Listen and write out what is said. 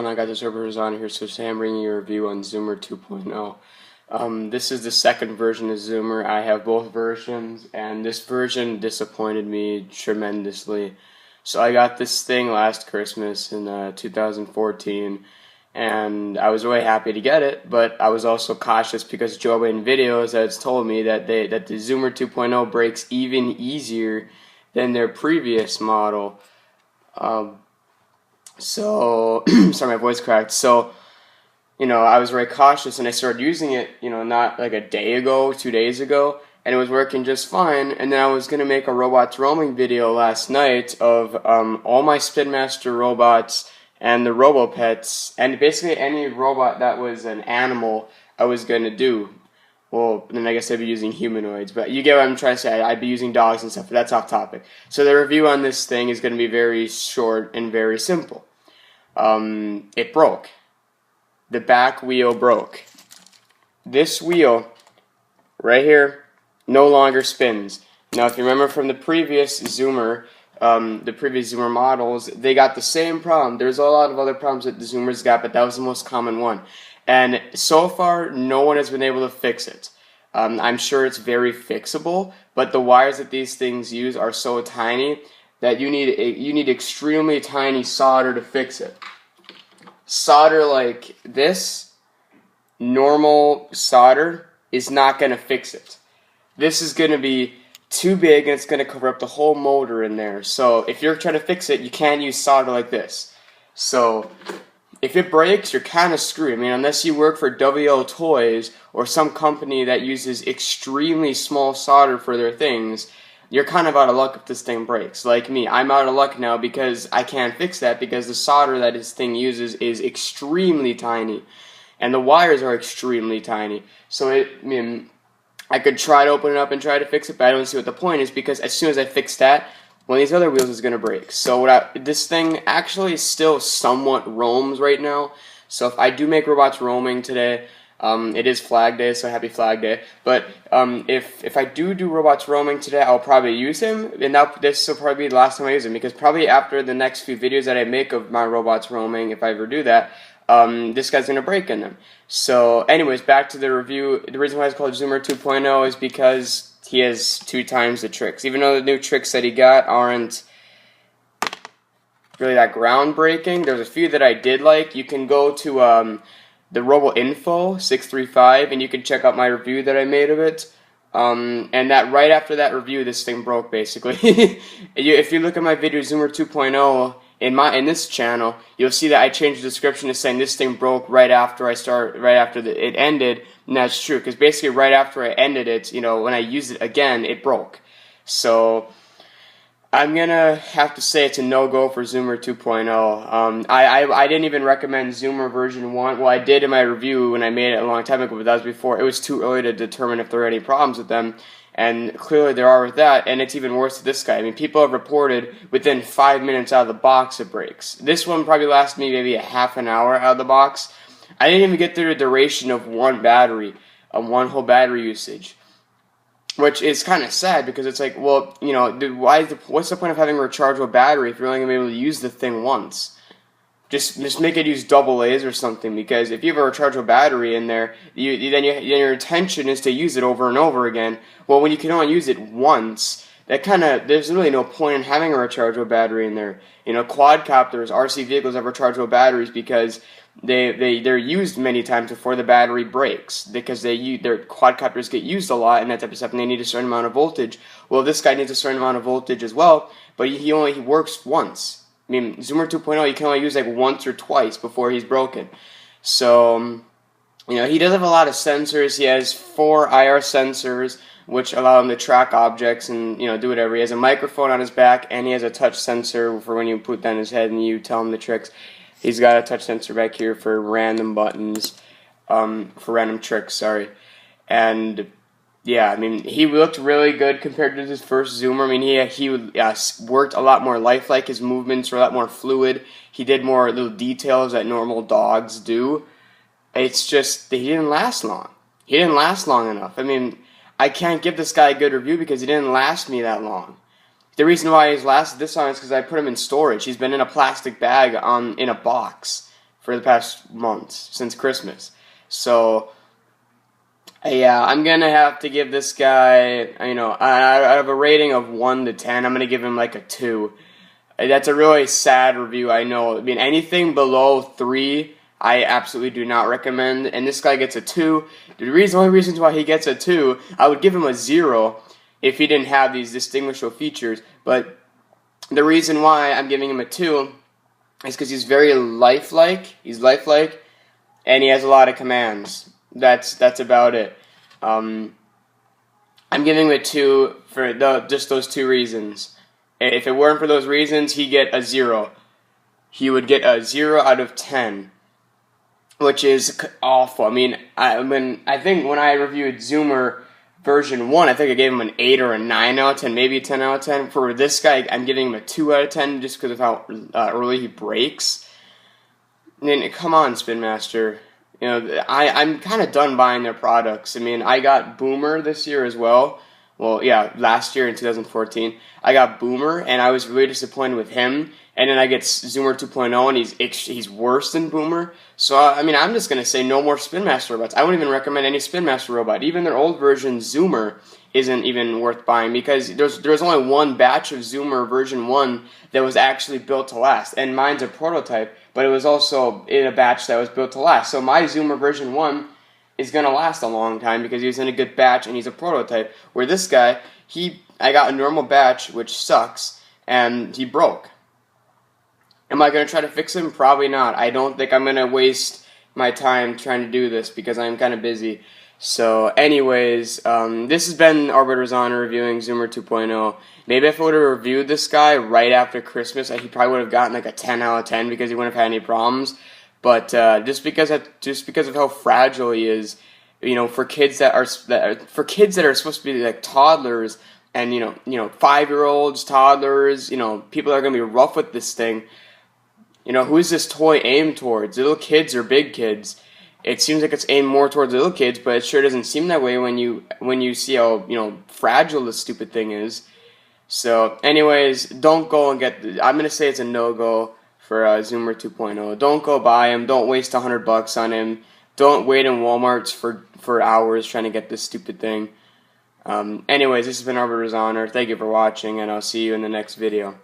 going on, guys? It's Herbert on here. So today I'm bringing you a review on Zoomer 2.0. This is the second version of Zoomer. I have both versions, and this version disappointed me tremendously. So I got this thing last Christmas in 2014, and I was really happy to get it, but I was also cautious because Joe in videos has told me that the Zoomer 2.0 breaks even easier than their previous model. Sorry, my voice cracked. So, I was very cautious, and I started using it, not like a day ago, 2 days ago, and it was working just fine. And then I was going to make a robots roaming video last night of all my Spin Master robots and the RoboPets, and basically any robot that was an animal I was going to do. Well, then I guess I'd be using humanoids, but you get what I'm trying to say. I'd be using dogs and stuff, but that's off topic. So the review on this thing is going to be very short and very simple. It broke. The back wheel broke. This wheel, right here, no longer spins. Now, if you remember from the previous Zoomer models, they got the same problem. There's a lot of other problems that the Zoomers got, but that was the most common one. And so far, no one has been able to fix it. I'm sure it's very fixable, but the wires that these things use are so tiny that you need extremely tiny solder to fix it. Solder like this, normal solder, is not going to fix it. This is going to be too big, and it's going to cover up the whole motor in there. So if you're trying to fix it, you can't use solder like this. So if it breaks, you're kind of screwed. I mean, unless you work for WL Toys or some company that uses extremely small solder for their things, you're kind of out of luck if this thing breaks. Like me, I'm out of luck now because I can't fix that because the solder that this thing uses is extremely tiny, and the wires are extremely tiny. So I could try to open it up and try to fix it, but I don't see what the point is because as soon as I fix that, one of these other wheels is going to break. So this thing actually still somewhat roams right now. So if I do make robots roaming today, it is Flag Day, so happy Flag Day. But if I do robots roaming today, I'll probably use him, and this will probably be the last time I use him, because probably after the next few videos that I make of my robots roaming, if I ever do that, this guy's going to break in them. So anyways, back to the review. The reason why it's called Zoomer 2.0 is because he has 2 times the tricks. Even though the new tricks that he got aren't really that groundbreaking, there's a few that I did like. You can go to the RoboInfo 635, and you can check out my review that I made of it. And that right after that review, this thing broke basically. If you look at my video Zoomer 2.0 in this channel, you'll see that I changed the description to saying this thing broke right after it ended. And that's true, because basically right after I ended it, when I used it again, it broke. So I'm gonna have to say it's a no-go for Zoomer 2.0. I didn't even recommend Zoomer version 1. Well, I did in my review when I made it a long time ago, but that was before. It was too early to determine if there were any problems with them, and clearly there are with that, and it's even worse with this guy. I mean, people have reported within 5 minutes out of the box it breaks. This one probably lasted me maybe a half an hour out of the box. I didn't even get through the duration of one battery, one whole battery usage, which is kind of sad because it's like, well, what's the point of having a rechargeable battery if you're only going to be able to use the thing once? Just make it use AA's or something, because if you have a rechargeable battery in there, then your intention is to use it over and over again. Well, when you can only use it once, there's really no point in having a rechargeable battery in there. Quadcopters, RC vehicles have rechargeable batteries because they're used many times before the battery breaks, because their quadcopters get used a lot and that type of stuff, and they need a certain amount of voltage. Well, this guy needs a certain amount of voltage as well, but he works once. I mean, Zoomer 2.0, you can only use like once or twice before he's broken. So, he does have a lot of sensors. He has 4 IR sensors, which allow him to track objects and, do whatever. He has a microphone on his back, and he has a touch sensor for when you put that on his head and you tell him the tricks. He's got a touch sensor back here for random buttons, for random tricks, sorry. And yeah, I mean, he looked really good compared to his first Zoomer. I mean, he worked a lot more lifelike. His movements were a lot more fluid. He did more little details that normal dogs do. It's just that he didn't last long. He didn't last long enough. I mean, I can't give this guy a good review because he didn't last me that long. The reason why he's lasted this long is because I put him in storage. He's been in a plastic bag in a box for the past months since Christmas. So yeah, I'm gonna have to give this guy, out of a rating of 1 to 10, I'm gonna give him like a 2. That's a really sad review, I know. I mean, anything below 3, I absolutely do not recommend. And this guy gets a 2. The only reasons why he gets a 2, I would give him a 0 if he didn't have these distinguishable features. But the reason why I'm giving him a 2 is because he's very lifelike. He's lifelike, and he has a lot of commands. That's about it. I'm giving him a 2 for just those 2 reasons. If it weren't for those reasons, he'd get a 0. He would get a 0 out of 10, which is awful. I mean, I think when I reviewed Zoomer version 1, I think I gave him an 8 or a 9 out of 10, maybe a 10 out of 10. For this guy, I'm giving him a 2 out of 10 just because of how early he breaks. I mean, come on, Spin Master. I'm kind of done buying their products. I mean, I got Boomer this year as well. Well, yeah, last year in 2014, I got Boomer, and I was really disappointed with him. And then I get Zoomer 2.0, and he's worse than Boomer. So, I mean, I'm just going to say no more Spin Master robots. I wouldn't even recommend any Spin Master robot. Even their old version, Zoomer, isn't even worth buying because there's only one batch of Zoomer version 1 that was actually built to last. And mine's a prototype, but it was also in a batch that was built to last. So my Zoomer version 1 is going to last a long time because he was in a good batch and he's a prototype. Where this guy, I got a normal batch, which sucks, and he broke. Am I going to try to fix him? Probably not. I don't think I'm going to waste my time trying to do this because I'm kind of busy. So anyways, this has been Arbiter's Honor reviewing Zoomer 2.0. Maybe if I would have reviewed this guy right after Christmas, he probably would have gotten like a 10 out of 10 because he wouldn't have had any problems. But just because of how fragile he is, for kids that are supposed to be like toddlers and 5-year-olds, toddlers, people that are gonna be rough with this thing. Who is this toy aimed towards? Little kids or big kids? It seems like it's aimed more towards little kids, but it sure doesn't seem that way when you see how fragile this stupid thing is. So, anyways, don't go and I'm gonna say it's a no-go for Zoomer 2.0. Don't go buy him. Don't waste $100 on him. Don't wait in Walmarts for hours trying to get this stupid thing. Anyways, this has been Arbiter's Honor. Thank you for watching, and I'll see you in the next video.